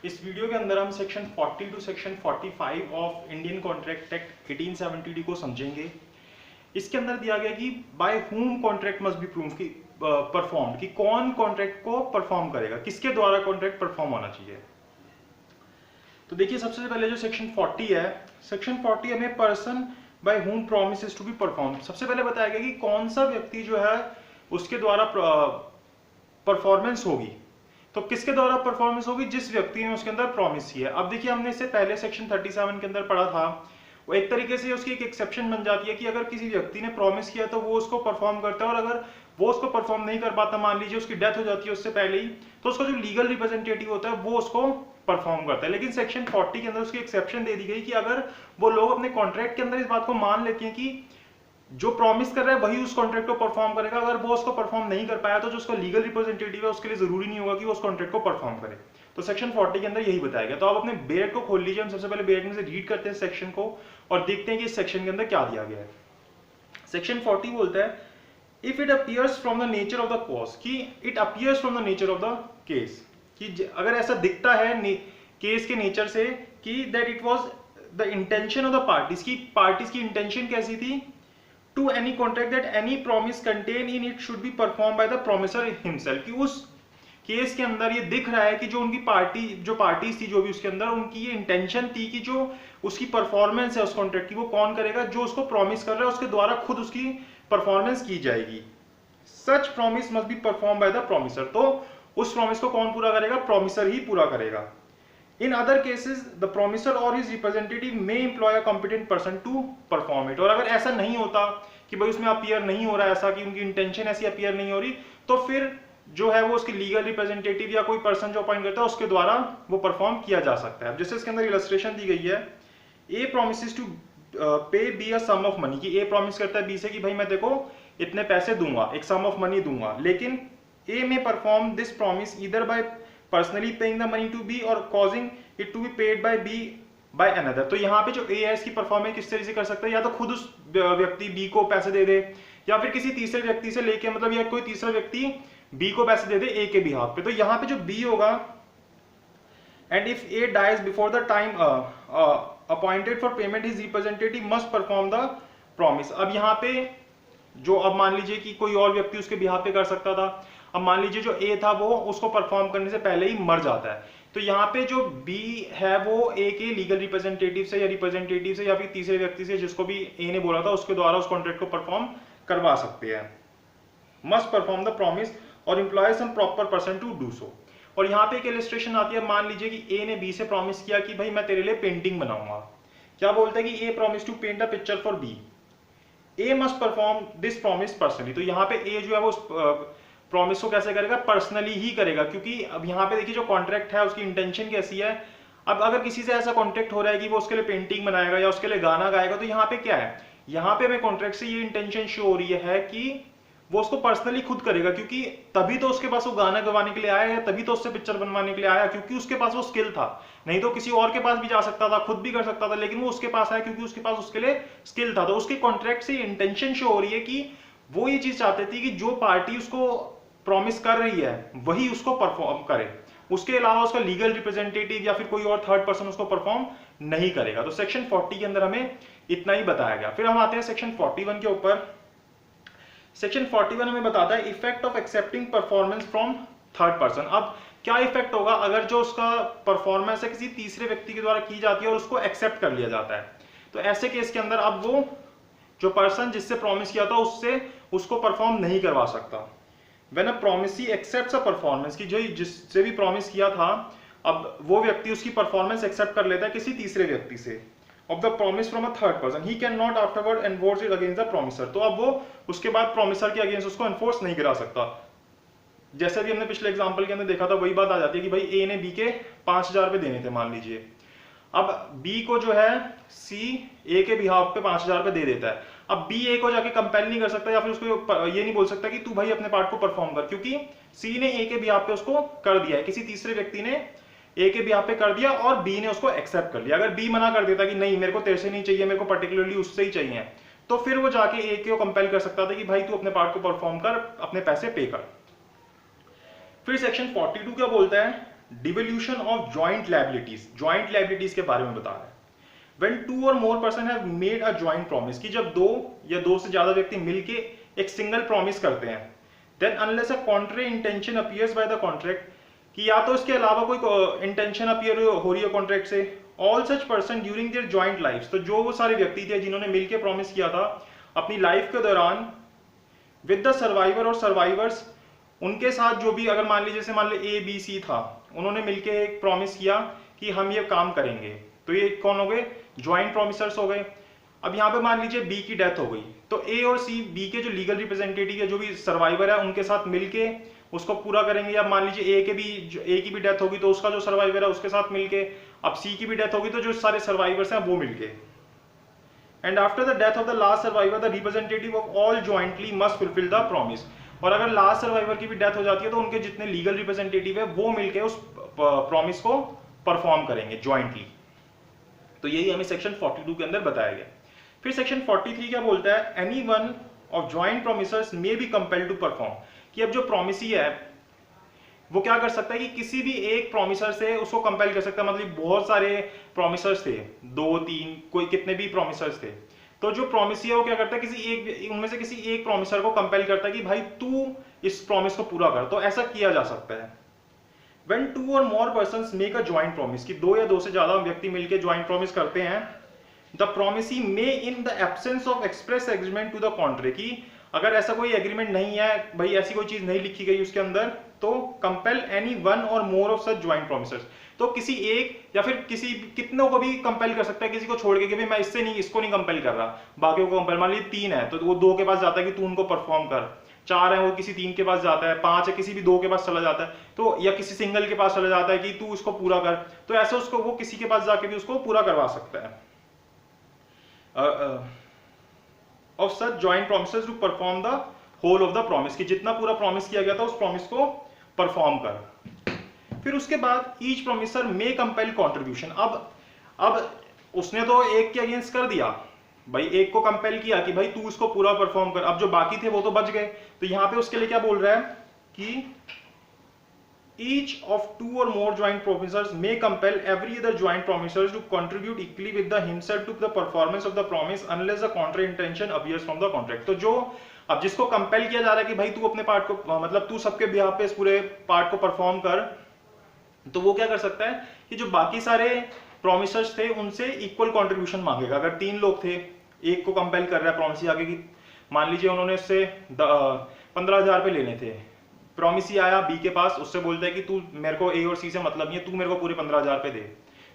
इस वीडियो के अंदर हम section 40 to section 45 of Indian contract act 1870 को समझेंगे। इसके अंदर दिया गया कि by whom contract must be prove की परफॉर्म, कि कौन कॉन्ट्रैक्ट को परफॉर्म करेगा, किसके द्वारा कॉन्ट्रैक्ट परफॉर्म होना चाहिए। तो देखिए सबसे पहले जो सेक्शन 40 है, सेक्शन 40 हमें person by whom promises to be perform, सबसे पहले बताया गया कि कौन सा व्यक्ति जो है उसके द्वारा परफॉर्मेंस होगी। तो किसके द्वारा परफॉर्मेंस होगी? जिस व्यक्ति ने उसके अंदर प्रॉमिस किया है। अब देखिए हमने इससे पहले सेक्शन 37 के अंदर पढ़ा था, वो एक तरीके से उसकी एक एक्सेप्शन बन जाती है कि अगर किसी व्यक्ति ने प्रॉमिस किया तो वो उसको परफॉर्म करता है, और अगर वो उसको परफॉर्म नहीं कर पाता, मान लीजिए उसकी डेथ हो जाती है उससे पहले ही, तो उसका जो लीगल रिप्रेजेंटेटिव होता है वो उसको परफॉर्म करता है। लेकिन सेक्शन 40 के अंदर उसकी एक्सेप्शन दे दी गई कि अगर वो लोग अपने कॉन्ट्रैक्ट के अंदर इस बात को मान लेते हैं कि जो प्रॉमिस कर रहा है वही उस कॉन्ट्रैक्ट को परफॉर्म करेगा, अगर वो उसको परफॉर्म नहीं कर पाया तो जो उसका लीगल रिप्रेजेंटेटिव है उसके लिए जरूरी नहीं होगा कि वो उस कॉन्ट्रैक्ट को परफॉर्म करे। तो सेक्शन 40 के अंदर यही बताया गया। तो आप अपने बेरेट को खोल लीजिए, हम सबसे पहले बेरेट में से रीड करते हैं सेक्शन को और देखते हैं कि इस सेक्शन के अंदर क्या दिया गया है। सेक्शन 40 बोलता है if it appears from the nature of the cause, कि it appears from the nature of the case, कि अगर ऐसा दिखता है केस के नेचर से कि that it was the intention of the parties की इंटेंशन कैसी थी, to any contract that any promise contain in it should be perform by the promisor himself, कि उस केस के अंदर ये दिख रहा है कि जो उनकी पार्टीज थी जो भी उसके अंदर, उनकी ये इंटेंशन थी कि जो उसकी परफॉर्मेंस है उस कॉन्ट्रैक्ट की वो कौन करेगा, जो उसको प्रॉमिस कर रहा है उसके द्वारा खुद उसकी परफॉर्मेंस की जाएगी। Such promise must be perform by the promisor, तो उस प्रॉमिस को कौन पूरा करेगा? प्रॉमिसर ही पूरा करेगा। In other cases, the promisor or his representative may employ a competent person to perform it। और अगर ऐसा नहीं होता कि भाई उसमें अपीयर नहीं हो रहा है, ऐसा कि उनकी इंटेंशन ऐसी अपीयर नहीं हो रही, तो फिर जो है वो उसकी लीगल रिप्रेजेंटेटिव या कोई पर्सन जो अपॉइंट करता है उसके द्वारा वो परफॉर्म किया जा सकता है। जैसे इसके अंदर इलस्ट्रेशन दी गई है, A promises to pay B a sum of money, कि ए प्रॉमिस करता है बी से कि भाई मैं देखो इतने पैसे दूंगा, एक सम ऑफ मनी दूंगा, लेकिन ए में perform this promise either by personally paying the money to B or causing it to be paid by B by another। तो यहाँ पे जो A है इसकी परफॉर्मेंस किस तरह से कर सकता है, या तो खुद उस व्यक्ति B को पैसे दे दे, या फिर किसी तीसरे व्यक्ति से लेके, मतलब या कोई तीसरा व्यक्ति B को पैसे दे दे A के बिहाफ पे। तो यहाँ पे जो B होगा, and if A dies before the time appointed for payment, his representative must perform the promise। अब यहाँ पे जो, अब मान लीजिए कि कोई और व्यक्ति उसके बिहाफ पे कर सकता था, अब मान लीजिए जो ए था वो उसको परफॉर्म करने से पहले ही मर जाता है, तो यहाँ पे जो बी है वो ए के लीगल रिप्रेजेंटेटिव से या रिप्रेजेंटेटिव से या फिर तीसरे व्यक्ति से जिसको भी ए ने बोला था उसके द्वारा उस कॉन्ट्रैक्ट को परफॉर्म करवा सकते हैं। मस्ट परफॉर्म द प्रॉमिस और employ some proper person to do so. और यहाँ पे एक इलस्ट्रेशन आती है, मान लीजिए कि ए ने बी से प्रॉमिस किया कि भाई मैं तेरे लिए पेंटिंग बनाऊंगा। क्या बोलता है कि A promise to paint a picture for B, A must perform this promise personally. तो यहाँ पे ए जो है वो प्रॉमिस को कैसे करेगा? पर्सनली ही करेगा, क्योंकि अब यहाँ पे देखिए जो कॉन्ट्रैक्ट है उसकी इंटेंशन कैसी है। अब अगर किसी से ऐसा कॉन्ट्रैक्ट हो रहा है कि वो उसके लिए पेंटिंग बनाएगा या उसके लिए गाना गाएगा, तो यहाँ पे क्या है, यहाँ पे हमें कॉन्ट्रैक्ट से ये इंटेंशन शो हो रही है कि वो उसको पर्सनली खुद करेगा, क्योंकि तभी तो उसके पास वो गाना गवाने के लिए आया है, तभी तो उससे पिक्चर बनवाने के लिए आया, क्योंकि उसके पास वो स्किल था। नहीं तो किसी और के पास भी जा सकता था, खुद भी कर सकता था, लेकिन वो उसके पास आया क्योंकि उसके पास उसके लिए स्किल था। तो उसके कॉन्ट्रैक्ट से इंटेंशन शो हो रही है कि वो ये चीज चाहते थे कि जो पार्टी उसको प्रॉमिस कर रही है वही उसको परफॉर्म करे, उसके अलावा उसका लीगल रिप्रेजेंटेटिव या फिर कोई और थर्ड पर्सन उसको परफॉर्म नहीं करेगा। तो सेक्शन 40 के अंदर हमें इतना ही बताया गया। फिर हम आते हैं सेक्शन 41 के ऊपर। सेक्शन 41 हमें बताता है effect of accepting performance from third person. अब क्या इफेक्ट होगा अगर जो उसका परफॉर्मेंस है किसी तीसरे व्यक्ति के द्वारा की जाती है और उसको एक्सेप्ट कर लिया जाता है। तो ऐसे केस के अंदर अब वो जो पर्सन जिससे प्रॉमिस किया था उससे उसको परफॉर्म नहीं करवा सकता। When a promisee accepts a performance, कि जो जिससे भी प्रॉमिस किया था, अब वो व्यक्ति उसकी परफॉर्मेंस एक्सेप्ट कर लेता है किसी तीसरे व्यक्ति से, of the promise from a third person, he cannot afterward enforce it against the promiser। तो अब वो उसके बाद प्रॉमिसर के अगेंस्ट उसको एनफोर्स नहीं करा सकता। जैसे भी हमने पिछले एग्जांपल के अंदर देखा था वही बात आ जाती है कि भाई ए ने बी के 5,000 रुपए देने थे मान लीजिए, अब बी को जो है सी ए के बिहाफ पे 5,000 रुपए दे देता है। अब बी ए को जाके कंपेल नहीं कर सकता या फिर उसको ये नहीं बोल सकता कि तू भाई अपने पार्ट को परफॉर्म कर, क्योंकि सी ने ए के बिहाफ पे उसको कर दिया है, किसी तीसरे व्यक्ति ने ए के बिहाफ पे कर दिया और बी ने उसको एक्सेप्ट कर लिया। अगर बी मना कर देता कि नहीं मेरे को तेरे से नहीं चाहिए, मेरे को पर्टिकुलरली उससे ही चाहिए, तो फिर वो जाके ए को कंपेल कर सकता था कि भाई तू अपने पार्ट को परफॉर्म कर, अपने पैसे पे कर। फिर सेक्शन 42 क्या बोलता है, devolution of joint liabilities, joint liabilities के बारे में बता रहा है। When two or more person have made a joint promise, कि जब दो या दो से ज्यादा व्यक्ति मिलके एक सिंगल प्रॉमिस करते हैं, then unless a contrary intention appears by the contract, कि या तो इसके अलावा कोई इंटेंशन अपीयर हो रही है कॉन्ट्रैक्ट से, all such person during their joint life, तो जो वो सारे व्यक्ति थे जिन्होंने मिलके प्रॉमिस किया था अपनी लाइफ के दौरान विद द सर्वाइवर और सर्वाइवर्स, उनके साथ जो भी, अगर मान लीजिए जैसे मान लीजिए ABC था, उन्होंने मिलके एक प्रॉमिस किया कि हम ये काम करेंगे, तो ये कौन हो गए, ज्वाइंट प्रॉमिसर्स हो गए। अब यहाँ पे मान लीजिए B की डेथ हो गई, तो A और C, B के जो लीगल रिप्रेजेंटेटिव है, जो भी सर्वाइवर है, उनके साथ मिलके उसको पूरा करेंगे। या मान लीजिए A की भी डेथ होगी, तो उसका जो सर्वाइवर है उसके साथ मिलके, अब C की भी डेथ होगी, तो जो सारे सर्वाइवर्स हैं वो मिलके। And after the death of the last survivor the representative of all jointly must fulfil the promise, और अगर लास्ट सर्वाइवर की भी डेथ हो जाती है तो उनके जितने लीगल रिप्रेजेंटेटिव है वो मिलके उस प्रॉमिस को परफॉर्म करेंगे जॉइंटली। तो यही हमें सेक्शन 42 के अंदर बताया गया। फिर सेक्शन 43 क्या बोलता है, any one of joint promisors may be compelled to perform, कि अब जो प्रोमिसी है वो क्या कर सकता है कि किसी भी एक प्रोमिसर से उसको कंपेल कर सकता है। मतलब बहुत सारे प्रोमिसर्स थे, 2-3 कोई कितने भी प्रोमिसर्स थे, तो जो प्रोमिसी है वो क्या करता है, किसी एक उनमें से किसी एक प्रोमिसर को कंपेल करता है कि भाई तू इस प्रॉमिस को पूरा कर। तो ऐसा किया जा सकता है। When two or more persons make a joint promise, कि दो या दो से ज्यादा व्यक्ति मिलकर joint promise करते हैं, the promisee may in the absence of express agreement to the contrary, कि अगर ऐसा कोई एग्रीमेंट नहीं है, भाई ऐसी कोई चीज नहीं लिखी गई उसके अंदर, तो कंपेल एनी वन और मोर ऑफ सच ज्वाइंट प्रोमिसर्स, तो किसी एक या फिर किसी कितनों को भी कंपेल कर सकता है, किसी को छोड़ के कि भाई मैं इससे नहीं, इसको नहीं कंपेल कर रहा, बाकियों को कंपेल। मान लीजिए 3 है तो वो 2 के पास जाता है कि तू उनको परफॉर्म कर, 4 है वो किसी 3 के पास जाता है, 5 है किसी भी 2 के पास चला जाता है, तो या किसी सिंगल के पास चला जाता है कि तू उसको पूरा कर, तो ऐसे उसको वो किसी के पास जाके भी उसको पूरा करवा सकता है। Of such joint promises to perform the whole of the promise, कि जितना पूरा प्रॉमिस किया गया था उस प्रॉमिस को परफॉर्म कर। फिर उसके बाद ईच प्रोमिसर मे कंपेल कंट्रीब्यूशन। अब उसने तो एक के अगेंस्ट कर दिया, भाई एक को कंपेल किया कि भाई तू इसको पूरा परफॉर्म कर, अब जो बाकी थे वो तो बच गए। तो यहां पे उसके लिए क्या बोल रहा है कि each of 2 or more joint promisers may compel every other joint promiser to contribute equally with the himself to the performance of the promise unless the contrary intention appears from the contract। तो जो अब जिसको compel किया जा रहा है कि भाई तू अपने पार्ट को, मतलब तू सबके बिहाफ पे इस पूरे पार्ट को परफॉर्म कर, तो वो क्या कर सकता है कि जो बाकी सारे प्रोमिसर्स थे उनसे इक्वल कंट्रीब्यूशन मांगेगा। अगर 3 लोग थे, एक को कंपेल कर रहा है प्रोमिसी आगे की, मान लीजिए उन्होंने उससे 15,000 रुपए लेने थे, प्रोमिसी आया बी के पास, उससे बोलता है कि तू मेरे को ए और सी से मतलब नहीं है, तू मेरे को पूरे 15,000 रुपए दे,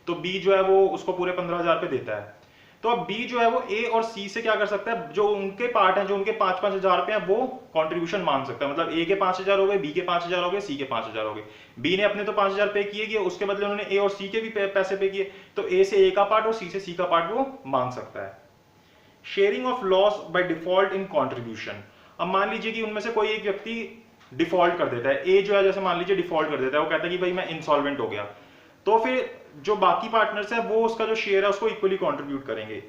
तो बी जो है वो उसको पूरे 15,000 रुपए देता है। तो अब बी जो है वो ए और सी से क्या कर सकता है, जो उनके पार्ट है, जो उनके 5-5 हजार रुपए हैं, वो कंट्रीब्यूशन मांग सकता है। मतलब ए के 5,000 हो गए, बी के 5,000 हो गए, सी के 5,000 हो गए। बी ने अपने तो 5,000 पे किए, उसके बदले उन्होंने ए और सी के भी पैसे पे किए, तो ए से ए का पार्ट और सी से सी का पार्ट वो मांग सकता है। Sharing of loss by default in contribution. अब मान लीजिए कि उनमें से कोई एक व्यक्ति डिफॉल्ट कर देता है, ए जो है जैसे मान लीजिए डिफॉल्ट कर देता है, वो कहता है कि भाई मैं इंसॉल्वेंट हो गया, तो फिर जो बाकी पार्टनर्स है वो उसका जो शेयर है उसको इक्वली कंट्रीब्यूट करेंगे।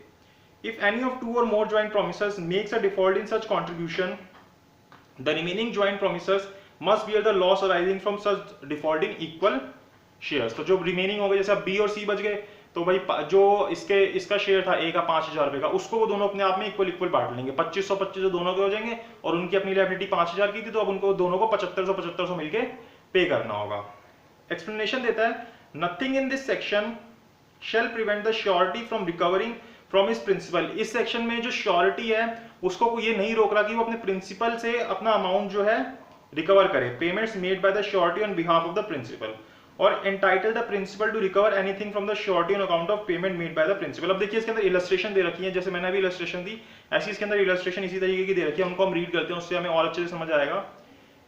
If any of 2 or more joint promisers makes a default in such contribution, the remaining joint promisers must bear the loss arising from such default in equal shares। तो जो remaining हो गए, जैसे अब B और सी बच गए, तो भाई जो इसका शेयर था ए का 5,000 रुपए का, उसको वो दोनों अपने आप में इक्वल बांट लेंगे, 2500 दोनों के हो जाएंगे, और उनकी अपनी लायबिलिटी 5,000 की थी, तो अब उनको दोनों को 7500 मिलके पे करना होगा। एक्सप्लेनेशन देता है, nothing in this section shall prevent the surety from recovering from his principal। इस सेक्शन में जो श्योरिटी है उसको ये नहीं रोक रहा कि वो अपने प्रिंसिपल से अपना अमाउंट जो है रिकवर करे। Payments made by the surety on behalf of the principal, और entitle the principal to recover anything from the surety on account of payment made by the principal. अब देखिए इसके अंदर इलस्ट्रेशन दे रखी है, जैसे मैंने अभी इलस्ट्रेशन दी, ऐसी इसके अंदर इलस्ट्रेशन इसी तरीके की दे रखी है, उनको हम रीड करते हैं, उससे हमें और अच्छे से समझ आएगा।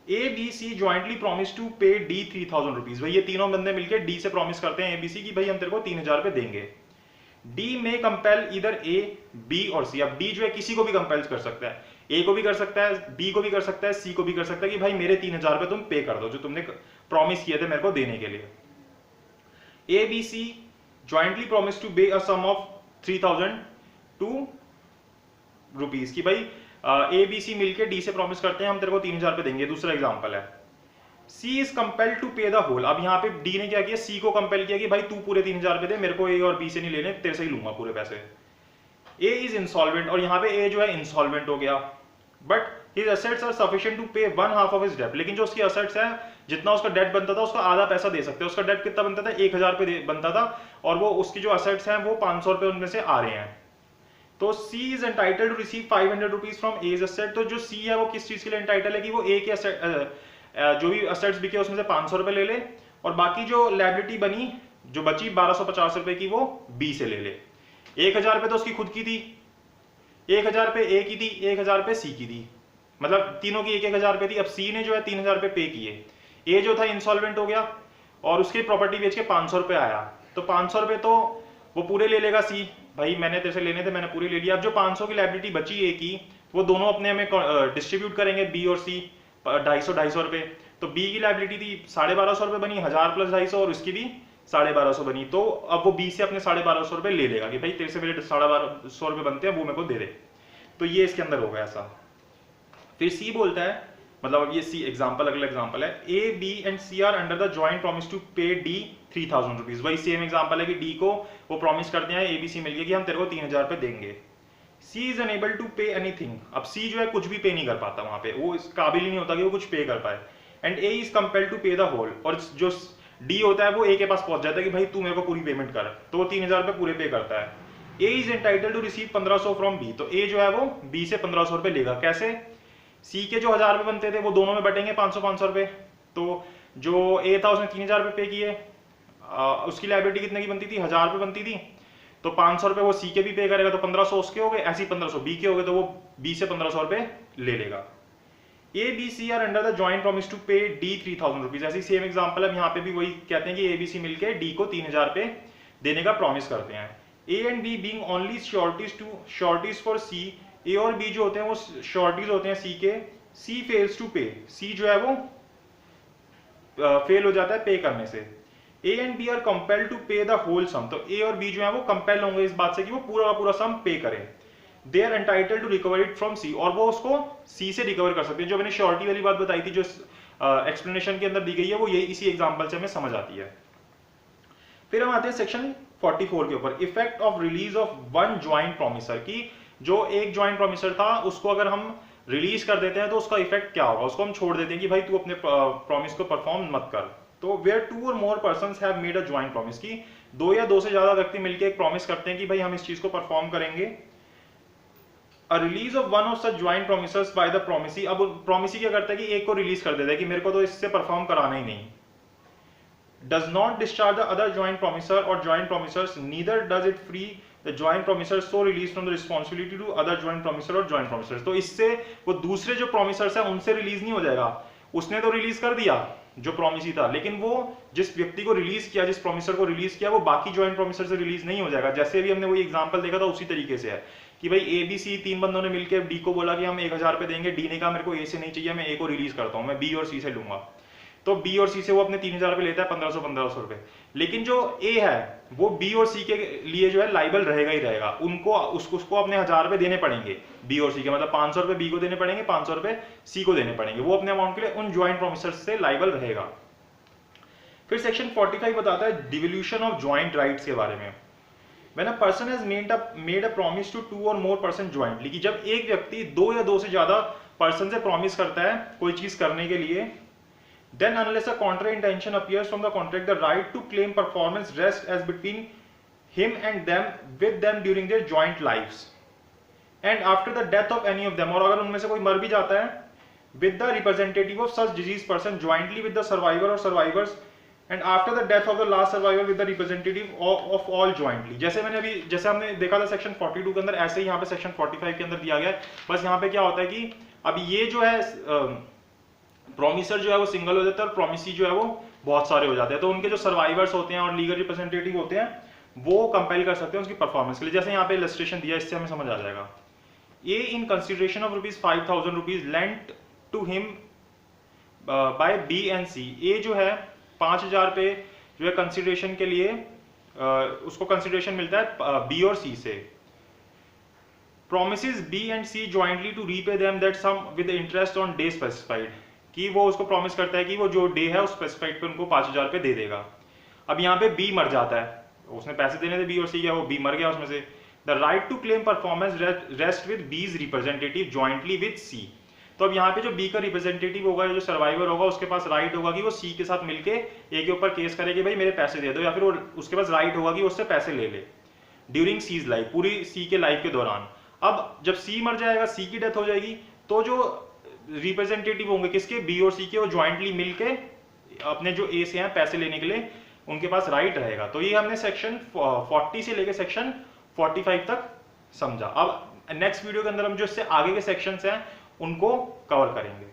A B C jointly promise to pay D 3,000 rupees. भाई ये तीनों बंदे मिलकर डी से प्रॉमिस करते हैं एबीसी की भाई हम तेरे को 3,000 रुपए देंगे। डी में कंपेल इधर ए बी और सी। अब डी जो है किसी को भी कंपेल कर सकता है, ए को भी कर सकता है, बी को भी कर सकता है, सी को भी कर सकता है कि भाई मेरे 3,000 रुपए तुम पे कर दो जो तुमने प्रॉमिस किए थे मेरे को देने के लिए। A B C jointly promise to pay a sum of 3,002 rupees की भाई ए बी सी मिलकर डी से प्रॉमिस करते हैं हम तेरे को 3,000 रुपए देंगे। दूसरा एग्जांपल है, सी is compelled to pay the whole. अब यहाँ पे डी ने क्या किया, सी को कंपेल किया कि भाई तू पूरे 3000 रुपए दे, मेरे को ए और बी से नहीं लेने, तेरे से ही लूंगा पूरे पैसे। ए इज इंसॉल्वेंट, और यहाँ पे ए जो है इंसॉल्वेंट हो गया, but his assets are sufficient to pay 1/2 of his date. लेकिन जो उसकी असेट्स है, जितना उसका डेट बनता था उसका आधा पैसा दे सकते हैं। उसका डेट कितना बनता था, 1000 रुपए बनता था, और वो उसकी जो असेट्स हैं वो 500 रुपए उनमें से आ रहे हैं। तो C is entitled to receive 500 rupees from A's asset. तो जो सी है वो किस चीज के लिए एंटाइटल है कि वो ए के जो भी असेट्स बिके उसमें से 500 रुपए ले ले, और बाकी जो लायबिलिटी बनी जो बची 1250 रुपए की वो बी से ले ले। 1000 रुपए तो उसकी खुद की थी, 1000 रुपए ए की थी, 1000 रुपए सी की थी, मतलब तीनों की 1000 रुपए थी। अब सी ने जो है 3000 रुपए पे किए, ए जो था इंसॉल्वेंट हो गया और उसकी प्रॉपर्टी बेच के 500 रुपए आया, तो 500 रुपए तो वो पूरे ले लेगा सी, भाई मैंने तेरे से लेने थे मैंने पूरे ले लिया। अब जो 500 की लायबिलिटी बची ए की, वो दोनों अपने में डिस्ट्रीब्यूट करेंगे, बी और सी 250 रुपए। तो बी की लायबिलिटी थी 1250 रुपए बनी, 1000 प्लस 250, और उसकी भी 1250 बनी। तो अब वो बी से अपने 1250 रुपए ले लेगा कि भाई तेरे से मेरे 1250 रुपए बनते हैं, वो मेरे को दे दे। तो ये इसके अंदर होगा ऐसा। फिर सी बोलता है, मतलब अब ये सी एग्जांपल, अगला एग्जांपल है, A B and C are under the joint promise to pay D 3000 rupees. वही सेम एग्जांपल है कि डी को वो प्रॉमिस करते हैं ए बी सी मिलके कि हम तेरे को 3000 रुपए देंगे। सी is unable to pay anything. अब सी जो है कुछ भी पे नहीं कर पाता, वहां पे वो इस काबिल ही नहीं होता कि वो कुछ पे कर पाए। And A is compelled to pay the whole, और जो डी होता है वो ए के पास पहुंच जाता है कि भाई तू मेरे को पूरी पेमेंट कर, तो वो 3000 रुपए पूरे पे करता है। A is entitled to receive 1500 from B, तो ए जो है वो बी से 1500 रुपए लेगा। कैसे, सी के जो 1000 रुपए बनते थे वो दोनों में बटेंगे 500 रुपए। तो जो ए था उसने 3000 रुपए पे किए, उसकी लायबिलिटी कितने की बनती थी, 1000 रुपए बनती थी, तो 500 रुपए वो सी के भी पे करेगा, तो 1500 उसके हो गए, ऐसे ही 1500 बी के हो गए, तो वो बी से 1500 रुपए ले लेगा। A B C are under the joint promise to pay D 3000 rupees. ऐसी सेम एग्जांपल है, यहाँ पे भी वही कहते हैं कि ए बी सी मिलकर डी को 3000 रुपए देने का प्रॉमिस करते हैं। A and B being only sureties for C, A और बी जो होते हैं वो श्योरिटीज होते हैं सी के। सी फेल्स टू पे, सी जो है वो फेल हो जाता है पे करने से। A and B are compelled to pay the whole sum, तो ए और बी जो है वो कंपेल होंगे इस बात से कि वो पूरा का पूरा सम पे करें। They are entitled to recover it from C, और वो उसको सी से रिकवर कर सकते हैं। जो मैंने श्योरिटी वाली बात बताई थी जो एक्सप्लेनेशन के अंदर दी गई है, वो यही इसी एग्जांपल से हमें समझ आती है। फिर हम आते हैं सेक्शन 44 के ऊपर, effect of release of one joint promiser, की जो एक ज्वाइंट प्रॉमिसर था उसको अगर हम रिलीज कर देते हैं तो उसका इफेक्ट क्या होगा, उसको हम छोड़ देते हैं कि भाई तू अपने प्रॉमिस को परफॉर्म मत कर। तो वेयर 2 और more persons have made a joint promise, की 2 या 2 से ज्यादा व्यक्ति मिलकर एक प्रॉमिस करते हैं कि भाई हम इस चीज को परफॉर्म करेंगे। A release of one of such joint promisors by the promisee, अब प्रॉमिसी क्या करता है कि एक को रिलीज कर देता है कि मेरे को तो इससे परफॉर्म कराना ही नहीं। Does not discharge the other joint promisor और joint promisors, neither does it free the joint promisor so release from the responsibility to other joint promisor और जॉइंट प्रॉमिसर्स। तो इससे वो दूसरे जो प्रॉमिसर्स हैं उनसे रिलीज नहीं हो जाएगा, उसने तो रिलीज कर दिया जो प्रॉमिसी था, लेकिन वो जिस व्यक्ति को रिलीज किया, जिस प्रॉमिसर को रिलीज किया, वो बाकी जॉइंट प्रॉमिसर से रिलीज नहीं हो जाएगा। जैसे भी हमने वही एग्जांपल देखा था उसी तरीके से है कि भाई ए बी सी 3 बंदों ने मिलकर डी को बोला कि हम 1000 रुपए देंगे, डी ने कहा मेरे को ए से नहीं चाहिए, मैं ए को रिलीज करता हूं, मैं बी और सी से लूंगा। तो बी और सी से वो अपने 3000 रुपए लेता है, 1500 रुपए। लेकिन जो ए है वो बी और सी के लिए जो है लाइबल रहेगा ही रहेगा, उनको उसको अपने 1000 रुपए देने पड़ेंगे बी और सी के, मतलब 500 रुपए बी को देने पड़ेंगे, 500 रुपए सी को देने पड़ेंगे। वो अपने अमाउंट के लिए उन ज्वाइंट प्रॉमिसर्स से लाइबल रहेगा। फिर सेक्शन 45 बताता है डिवोल्यूशन ऑफ ज्वाइंट राइट्स के बारे में। When a person has made a promise to 2 or more person jointly, कि जब एक व्यक्ति 2 या 2 से ज्यादा पर्सन से प्रॉमिस करता है कोई चीज करने के लिए, then unless a contrary intention appears from the contract, the right to claim performance rests as between him and them with them during their joint lives and after the death of any of them, और अगर उनमें से कोई मर भी जाता है, with the representative of such deceased person jointly with the survivor or survivors and after the death of the last survivor with the representative of all jointly। जैसे हमने देखा था सेक्शन 42 के अंदर, ऐसे ही यहाँ पे सेक्शन 45 के अंदर दिया गया है। बस यहाँ पे क्या होता है कि अब ये जो है प्रॉमिसर जो है वो सिंगल हो जाता है और प्रॉमिसी जो है वो बहुत सारे हो जाते हैं, तो उनके जो सर्वाइवर्स होते हैं और लीगल रिप्रेजेंटेटिव होते हैं वो कंपेल कर सकते हैं उसकी परफॉर्मेंस के लिए। जैसे यहाँ पे इलस्ट्रेशन दिया, इससे हमें समझ आ जाएगा। A in consideration of ₹5000 rupees lent to him by B and C, A जो है 5000 रुपए जो है कंसिडरेशन के लिए उसको कंसिडरेशन मिलता है बी और सी से। Promises B and C jointly to repay them that sum with interest on day specified, कि वो उसको प्रॉमिस करता है कि वो जो डे है उस स्पेसिफाइड पे उनको 5,000 रुपये दे देगा। अब यहाँ पे बी मर जाता है, उसने पैसे देने थे बी और सी क्या, वो बी मर गया उसमें से। The right to claim performance rest with B's representative jointly with C. तो अब यहाँ पे जो बी का रिप्रेजेंटेटिव होगा, जो सर्वाइवर होगा, उसके पास राइट होगा कि वो सी के साथ मिलके ए के ऊपर केस करे कि भाई मेरे पैसे दे दो, या फिर वो उसके पास राइट होगा कि उससे पैसे ले ले ड्यूरिंग सीज लाइफ, पूरी सी के लाइफ के दौरान। अब जब सी मर जाएगा, सी की डेथ हो जाएगी, तो जो रिप्रेजेंटेटिव होंगे किसके, बी और सी के, वो ज्वाइंटली मिलके अपने जो ए से हैं पैसे लेने के लिए उनके पास राइट रहेगा। तो ये हमने सेक्शन 40 से लेके सेक्शन 45 तक समझा। अब नेक्स्ट वीडियो के अंदर हम जो इससे आगे के सेक्शंस हैं उनको कवर करेंगे।